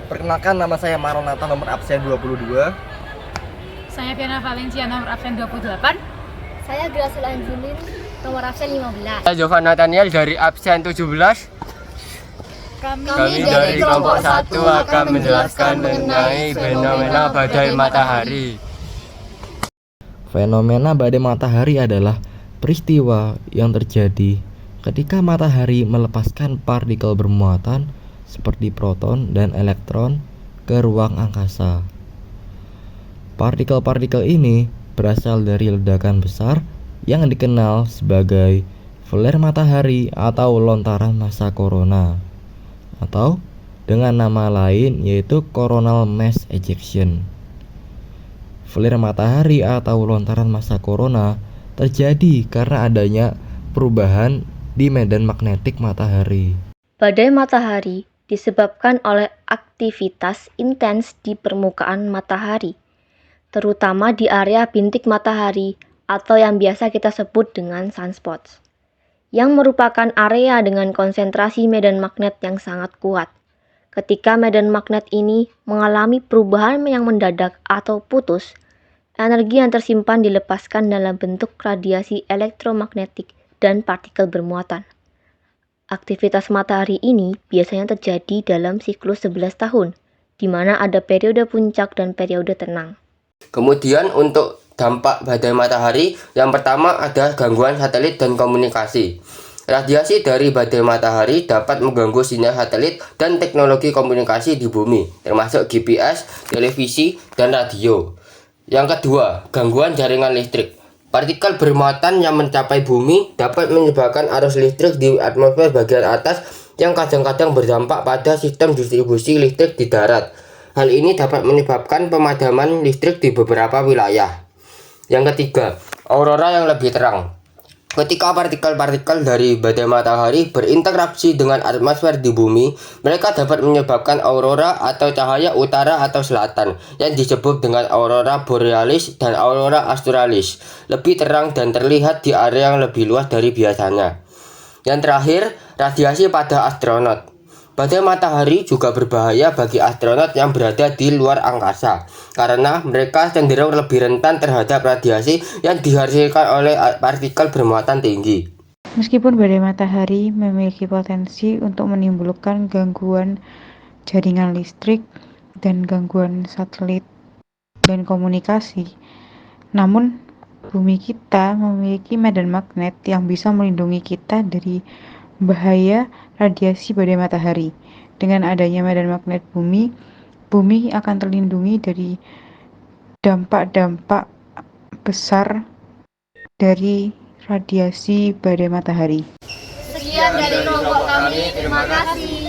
Perkenalkan, nama saya Maronata, nomor absen 22. Saya Fiana Valencia, nomor absen 28. Saya Grasul Anjulin, nomor absen 15. Saya Jovan Nathaniel dari absen 17. Kami dari kelompok 1 akan menjelaskan mengenai fenomena badai matahari. Fenomena badai matahari adalah peristiwa yang terjadi ketika matahari melepaskan partikel bermuatan seperti proton dan elektron ke ruang angkasa. Partikel-partikel ini berasal dari ledakan besar yang dikenal sebagai flare matahari atau lontaran massa corona, atau dengan nama lain yaitu coronal mass ejection. Flare matahari atau lontaran massa corona terjadi karena adanya perubahan di medan magnetik matahari. Badai matahari disebabkan oleh aktivitas intens di permukaan matahari, terutama di area bintik matahari atau yang biasa kita sebut dengan sunspots, yang merupakan area dengan konsentrasi medan magnet yang sangat kuat. Ketika medan magnet ini mengalami perubahan yang mendadak atau putus, energi yang tersimpan dilepaskan dalam bentuk radiasi elektromagnetik dan partikel bermuatan. Aktivitas matahari ini biasanya terjadi dalam siklus 11 tahun, di mana ada periode puncak dan periode tenang. Kemudian untuk dampak badai matahari, yang pertama ada gangguan satelit dan komunikasi. Radiasi dari badai matahari dapat mengganggu sinyal satelit dan teknologi komunikasi di bumi, termasuk GPS, televisi, dan radio. Yang kedua, gangguan jaringan listrik. Partikel bermuatan yang mencapai bumi dapat menyebabkan arus listrik di atmosfer bagian atas yang kadang-kadang berdampak pada sistem distribusi listrik di darat. Hal ini dapat menyebabkan pemadaman listrik di beberapa wilayah. Yang ketiga, aurora yang lebih terang. Ketika partikel-partikel dari badai matahari berinteraksi dengan atmosfer di bumi, mereka dapat menyebabkan aurora atau cahaya utara atau selatan yang disebut dengan aurora borealis dan aurora australis, lebih terang dan terlihat di area yang lebih luas dari biasanya. Yang terakhir, radiasi pada astronot. Badai matahari juga berbahaya bagi astronot yang berada di luar angkasa, karena mereka cenderung lebih rentan terhadap radiasi yang dihasilkan oleh partikel bermuatan tinggi. Meskipun badai matahari memiliki potensi untuk menimbulkan gangguan jaringan listrik dan gangguan satelit dan komunikasi, namun bumi kita memiliki medan magnet yang bisa melindungi kita dari bahaya radiasi badai matahari. Dengan adanya medan magnet bumi, bumi akan terlindungi dari dampak-dampak besar dari radiasi badai matahari. Sekian dari kelompok kami, terima kasih.